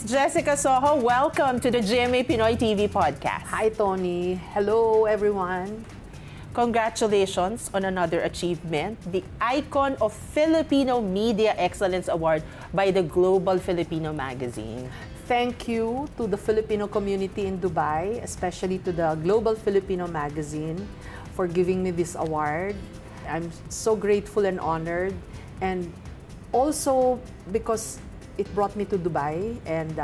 Jessica Soho, welcome to the GMA Pinoy TV podcast. Hi, Tony. Hello, everyone. Congratulations on another achievement, the Icon of Filipino Media Excellence Award by the Global Filipino magazine. Thank you to the Filipino community in Dubai, especially to the Global Filipino magazine for giving me this award. I'm so grateful and honored, and also because it brought me to Dubai and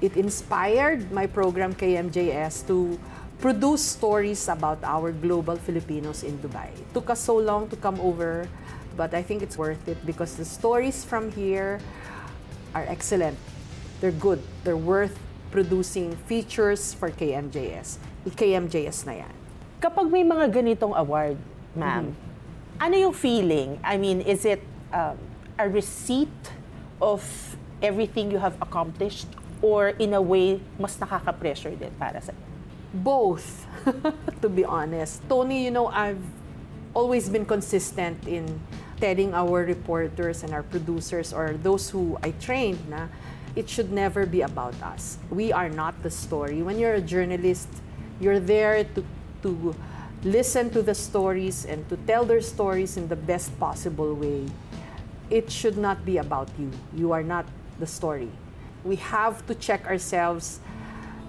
it inspired my program KMJS to produce stories about our global Filipinos in Dubai. It took us so long to come over, but I think it's worth it because the stories from here are excellent. They're good. They're worth producing features for KMJS. KMJS na yan. Kapag may mga ganitong award, ma'am, ano yung feeling? I mean, is it a receipt of everything you have accomplished, or in a way, mas nakaka-pressure din para sa'yo? Both, to be honest. Tony, you know, I've always been consistent in telling our reporters and our producers or those who I trained na it should never be about us. We are not the story. When you're a journalist, you're there to listen to the stories and to tell their stories in the best possible way. It should not be about you. You are not the story. We have to check ourselves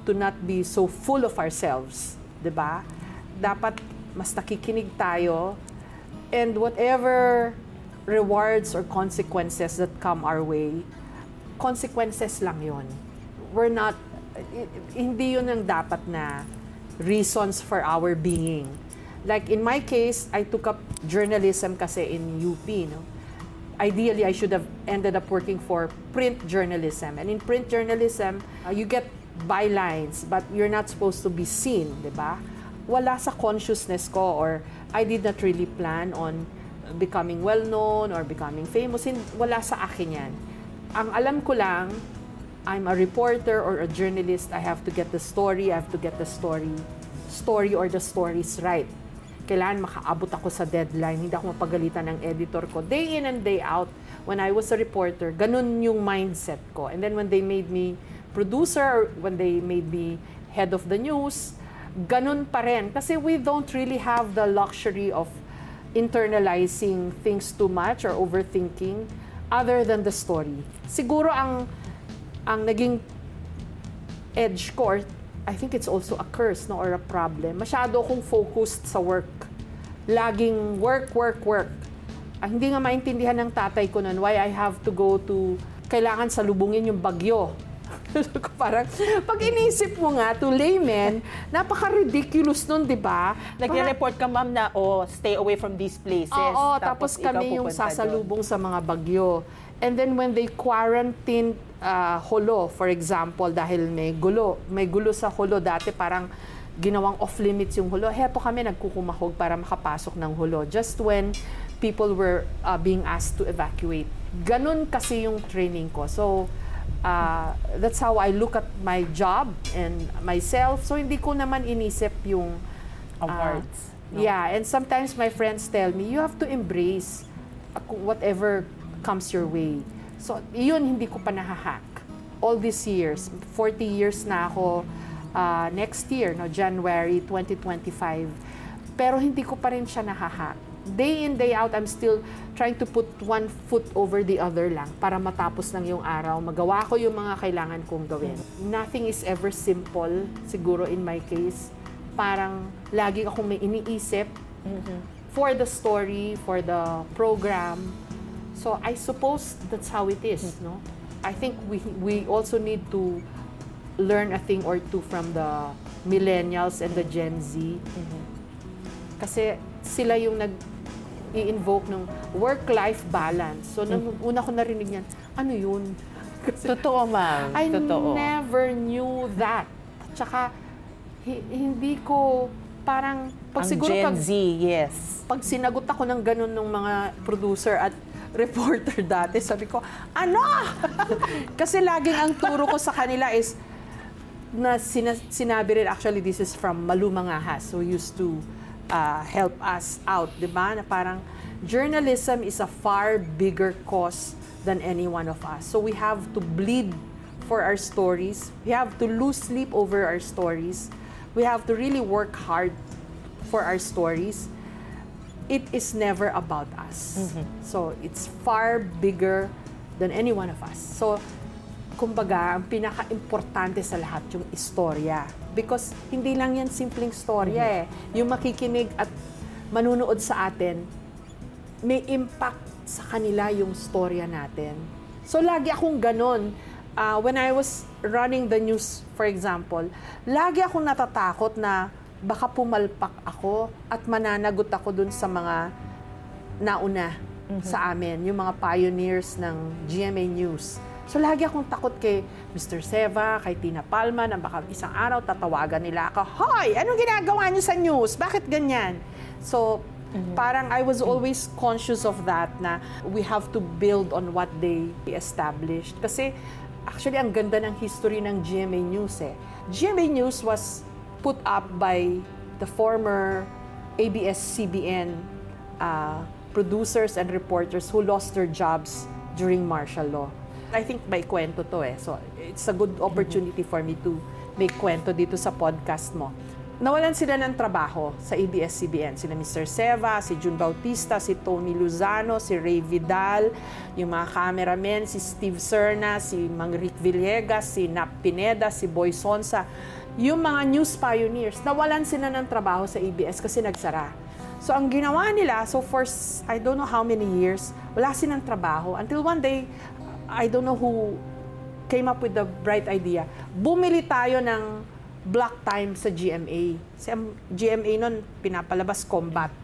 to not be so full of ourselves, 'di ba? Dapat mas nakikinig tayo, and whatever rewards or consequences that come our way, consequences lang 'yon. We're not hindi 'yun ang dapat na reasons for our being. Like in my case, I took up journalism kasi in UP, no? Ideally, I should have ended up working for print journalism. And in print journalism, you get bylines, but you're not supposed to be seen, di ba? Wala sa consciousness ko, or I did not really plan on becoming well-known or becoming famous. Wala sa akin yan. Ang alam ko lang, I'm a reporter or a journalist. I have to get the story. I have to get the story or the stories right. Kailangan makaabot ako sa deadline. Hindi ako mapagalitan ng editor ko. Day in and day out, when I was a reporter, ganun yung mindset ko. And then when they made me producer, or when they made me head of the news, ganun pa rin. Kasi we don't really have the luxury of internalizing things too much or overthinking other than the story. Siguro ang naging edge ko, or I think it's also a curse, no, or a problem. Masyado akong focused sa work. Laging work. Hindi nga maintindihan ng tatay ko nun why I have to go to, kailangan salubungin yung bagyo. Parang, pag inisip mo nga, to laymen, napaka-ridiculous nun, di ba? Nagre-report ka, ma'am, na, stay away from these places. Oo, tapos kami yung sasalubong sa mga bagyo. And then when they quarantine Holo, for example, dahil may gulo sa Holo dati, parang ginawang off-limits yung Holo. Heto kami nagkukumahog para makapasok ng Holo just when people were being asked to evacuate. Ganun kasi yung training ko. So, that's how I look at my job and myself. So, hindi ko naman inisip yung awards. No? Yeah, and sometimes my friends tell me, you have to embrace whatever comes your way. So, yun hindi ko pa nahahack. All these years, 40 years na ako next year, no, January 2025. Pero hindi ko pa rin siya nahahack. Day in, day out, I'm still trying to put one foot over the other lang para matapos ng yung araw. Magawa ko yung mga kailangan kong gawin. Nothing is ever simple, siguro in my case. Parang lagi akong may iniisip for the story, for the program. So I suppose that's how it is, no? I think we also need to learn a thing or two from the millennials and the Gen Z. Kasi sila yung nag-i-invoke ng work-life balance. So nung una ko narinig yan, ano yun? Kasi totoo, ma'am. I Totoo. never knew that. Tsaka hindi ko parang pag Ang siguro Gen Z, yes. pag sinagot ako ng ganun ng mga producer at reporter dati, sabi ko, ano? Kasi laging ang turo ko sa kanila is, na sinabi rin, actually, this is from Malu Mangahas, who used to help us out, di ba? Na parang, journalism is a far bigger cause than any one of us. So we have to bleed for our stories. We have to lose sleep over our stories. We have to really work hard for our stories. It is never about us. So it's far bigger than any one of us. So kumbaga, ang pinaka-importante sa lahat yung istorya. Because hindi lang yan simpleng storya Yung makikinig at manunood sa atin, may impact sa kanila yung storya natin. So lagi akong ganon. When I was running the news, for example, lagi akong natatakot na baka pumalpak ako at mananagot ako dun sa mga nauna sa amin, yung mga pioneers ng GMA News. So lagi akong takot kay Mr. Seva, kay Tina Palma, na baka isang araw tatawagan nila ako, "Hoy, anong ginagawa niyo sa news? Bakit ganyan?" So parang I was always conscious of that, na we have to build on what they established. Kasi actually, ang ganda ng history ng GMA News GMA News was put up by the former ABS-CBN producers and reporters who lost their jobs during martial law. I think may kwento to so it's a good opportunity for me to make kwento dito sa podcast mo. Nawalan sila ng trabaho sa ABS-CBN. Sila Mr. Seva, si June Bautista, si Tony Luzano, si Ray Vidal, yung mga cameramen, si Steve Serna, si Mang Rick Villegas, si Nap Pineda, si Boy Sonsa. Yung mga news pioneers, nawalan sila ng trabaho sa ABS kasi nagsara. So ang ginawa nila, so for I don't know how many years, wala silang trabaho. Until one day, I don't know who came up with the bright idea. Bumili tayo ng block time sa GMA. Kasi ang GMA nun, pinapalabas combat.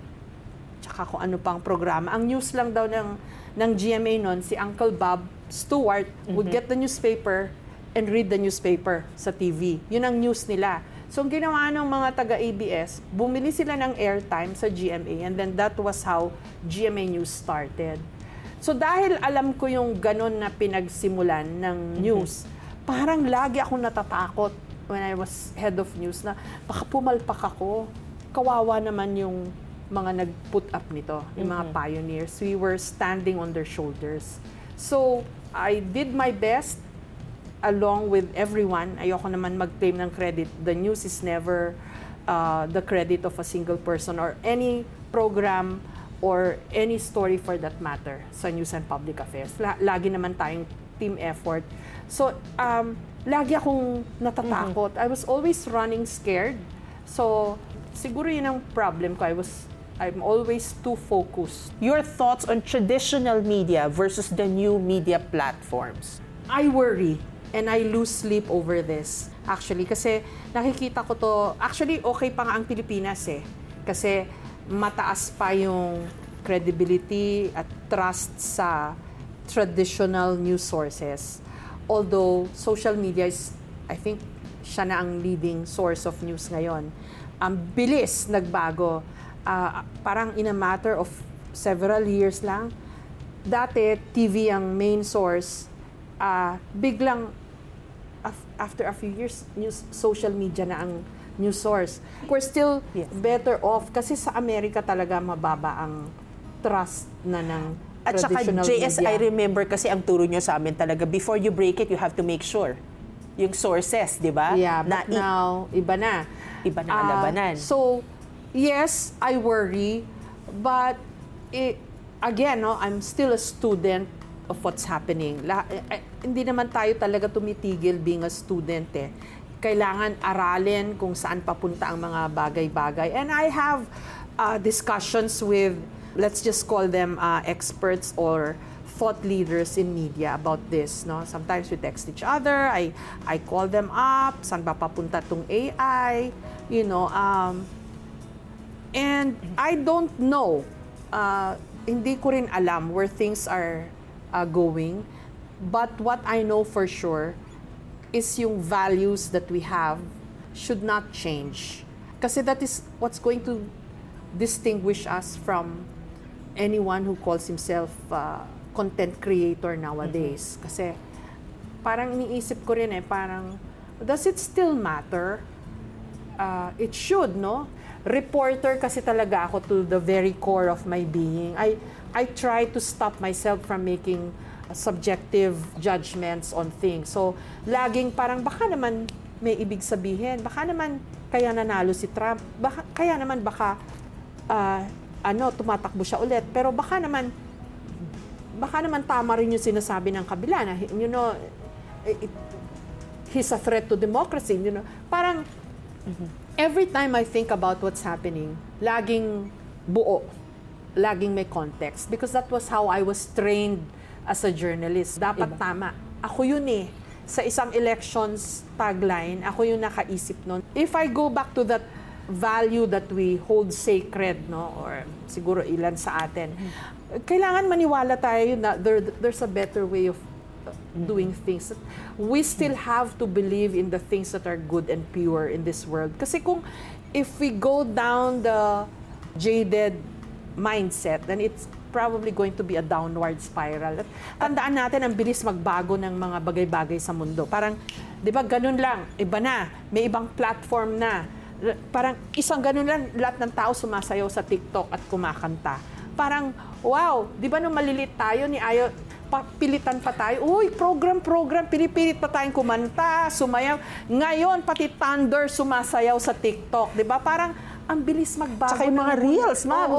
Tsaka kung ano pang programa. Ang news lang daw ng GMA nun, si Uncle Bob Stewart would get the newspaper and read the newspaper sa TV. Yun ang news nila. So, ang ginawa ng mga taga-ABS, bumili sila ng airtime sa GMA, and then that was how GMA News started. So, dahil alam ko yung ganon na pinagsimulan ng news, parang lagi akong natatakot when I was head of news na baka pumalpak ako. Kawawa naman yung mga nag-put up nito, yung mga pioneers. We were standing on their shoulders. So, I did my best along with everyone. Ayoko naman mag-claim ng credit. The news is never the credit of a single person or any program or any story for that matter sa news and public affairs. Lagi naman tayong team effort. So, lagi akong natatakot. I was always running scared. So, siguro yun ang problem ko. I'm always too focused. Your thoughts on traditional media versus the new media platforms? I worry and I lose sleep over this. Actually, kasi nakikita ko to, actually okay pa nga ang Pilipinas Kasi mataas pa yung credibility at trust sa traditional news sources. Although social media is, I think, siya na ang leading source of news ngayon. Ang bilis nagbago. Parang in a matter of several years lang. Dati, TV ang main source. Biglang, after a few years, social media na ang news source. We're still better off kasi sa Amerika talaga mababa ang trust na ng At saka traditional JS, media. I remember kasi ang turo nyo sa amin talaga, before you break it, you have to make sure. Yung sources, di ba? Yeah, but now, iba na. Iba na ang labanan. So, yes, I worry, but again, I'm still a student of what's happening. Hindi naman tayo talaga tumitigil being a student Kailangan aralin kung saan papunta ang mga bagay-bagay. And I have discussions with, let's just call them experts or thought leaders in media about this. No? Sometimes we text each other, I call them up, saan ba papunta tong AI, and I don't know, hindi ko rin alam where things are going, but what I know for sure is yung values that we have should not change. Kasi that is what's going to distinguish us from anyone who calls himself content creator nowadays. Kasi parang iniisip ko rin parang, does it still matter? It should, no? Reporter kasi talaga ako to the very core of my being. I try to stop myself from making subjective judgments on things. So, laging parang baka naman may ibig sabihin, baka naman kaya nanalo si Trump, kaya naman tumatakbo siya ulit. Pero baka naman tama rin yung sinasabi ng kabila na, he's a threat to democracy. Parang, every time I think about what's happening, laging buo, laging may context. Because that was how I was trained as a journalist. Dapat tama. Ako yun eh. Sa isang elections tagline, ako yung nakaisip nun. If I go back to that value that we hold sacred, or siguro ilan sa atin, kailangan maniwala tayo na there's a better way of doing things. We still have to believe in the things that are good and pure in this world. Kasi if we go down the jaded mindset, then it's probably going to be a downward spiral. At tandaan natin, ang bilis magbago ng mga bagay-bagay sa mundo. Parang, di ba, ganun lang, iba na, may ibang platform na. Parang isang ganun lang, lahat ng tao sumasayaw sa TikTok at kumakanta. Parang, wow, di ba nung malilit tayo, pilitan pa tayo, program, pinipilit pa tayong kumanta, sumayaw. Ngayon, pati Thunder sumasayaw sa TikTok, di ba? Parang, ang bilis magbago. Tsaka yung mga reels, ma'am.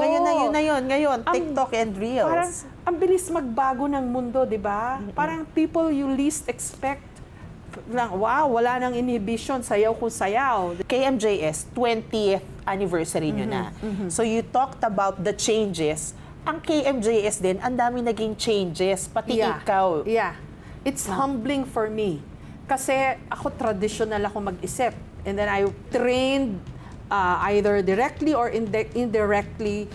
Ngayon, TikTok and reels. Parang, ang bilis magbago ng mundo, di ba? Parang people you least expect, wow, wala nang inhibition, sayaw kung sayaw. KMJS, 20th anniversary nyo na. So you talked about the changes. Ang KMJS din, ang dami naging changes, pati ikaw. Yeah. It's humbling for me. Kasi ako traditional ako mag-isip. And then I trained either directly or indirectly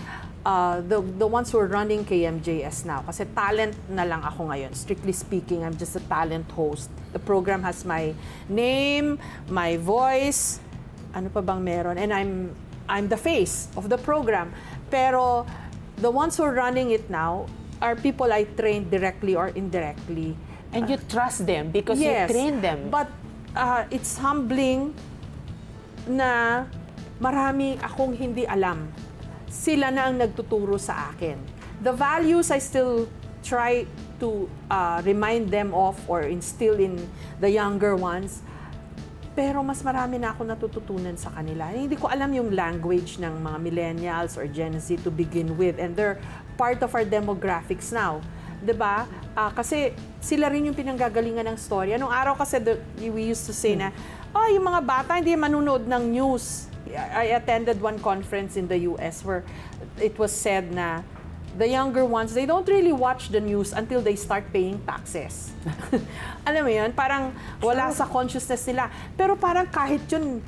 the ones who are running KMJS now. Kasi talent na lang ako ngayon. Strictly speaking, I'm just a talent host. The program has my name, my voice, ano pa bang meron? And I'm the face of the program. Pero the ones who are running it now are people I trained directly or indirectly. And you trust them because you train them. But it's humbling na marami akong hindi alam. Sila na ang nagtuturo sa akin. The values I still try to remind them of or instill in the younger ones. Pero mas marami na ako natututunan sa kanila. Hindi ko alam yung language ng mga millennials or Gen Z to begin with. And they're part of our demographics now. Diba? Kasi sila rin yung pinanggagalingan ng story. Anong araw kasi we used to say na, yung mga bata hindi manunood ng news. I attended one conference in the US where it was said na the younger ones, they don't really watch the news until they start paying taxes. Alam mo yun? Parang wala sa consciousness nila. Pero parang kahit yun,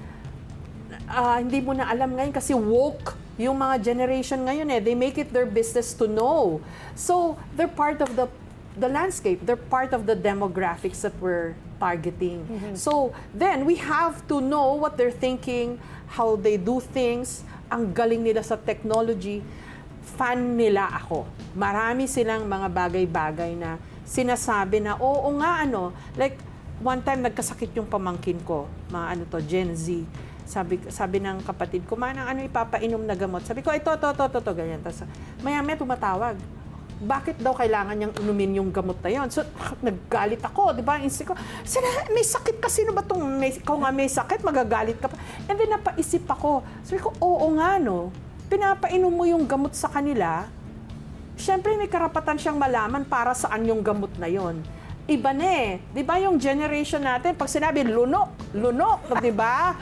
hindi mo na alam ngayon kasi woke yung mga generation ngayon eh. They make it their business to know. So, they're part of the landscape. They're part of the demographics that we're targeting. So, then we have to know what they're thinking, how they do things. Ang galing nila sa technology. Fan nila ako. Marami silang mga bagay-bagay na sinasabi na, oo nga, like, one time nagkasakit yung pamangkin ko, mga Gen Z. Sabi ng kapatid ko, manang ipapainom na gamot. Sabi ko, ito, ganyan. Tapos, maya-maya tumatawag. Bakit daw kailangan niyang inumin yung gamot na yun? So, naggalit ako, di ba? Insist ko, may sakit kasi na ba itong, ikaw nga may sakit, magagalit ka pa. And then napaisip ako, sabi ko, oo nga, pinapainom mo yung gamot sa kanila, syempre may karapatan siyang malaman para saan yung gamot na yon. Iba na eh. Di ba yung generation natin, pag sinabi, lunok, di ba?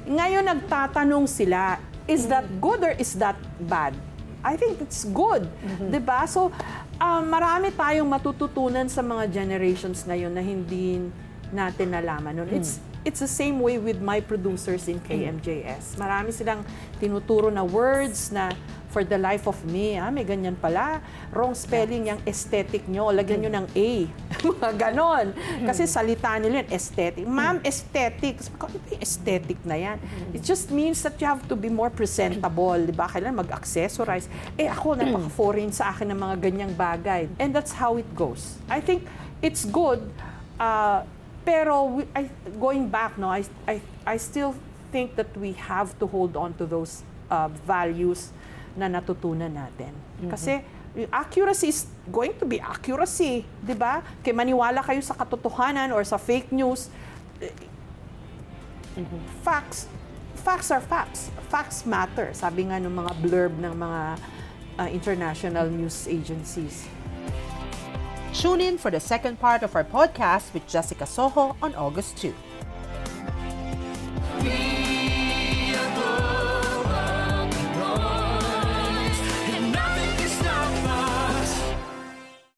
Ngayon nagtatanong sila, is that good or is that bad? I think it's good. Di ba? So, marami tayong matututunan sa mga generations ngayon na hindi natin nalaman nun. It's the same way with my producers in KMJS. Marami silang tinuturo na words na for the life of me, may ganyan pala. Wrong spelling yung aesthetic nyo, lagyan nyo ng A. Mga ganon. Kasi salita nila yun, aesthetic. Ma'am, aesthetic. Aesthetic na yan. It just means that you have to be more presentable. Diba? Kailangan mag-accessorize. Ako, napaka-foreign sa akin ng mga ganyang bagay. And that's how it goes. I think it's good, pero going back, I still think that we have to hold on to those values na natutunan natin. Kasi Accuracy is going to be accuracy, di ba? Kaya maniwala kayo sa katotohanan or sa fake news. Facts are facts. Facts matter. Sabi nga ng mga blurb ng mga international news agencies. Tune in for the second part of our podcast with Jessica Soho on August 2.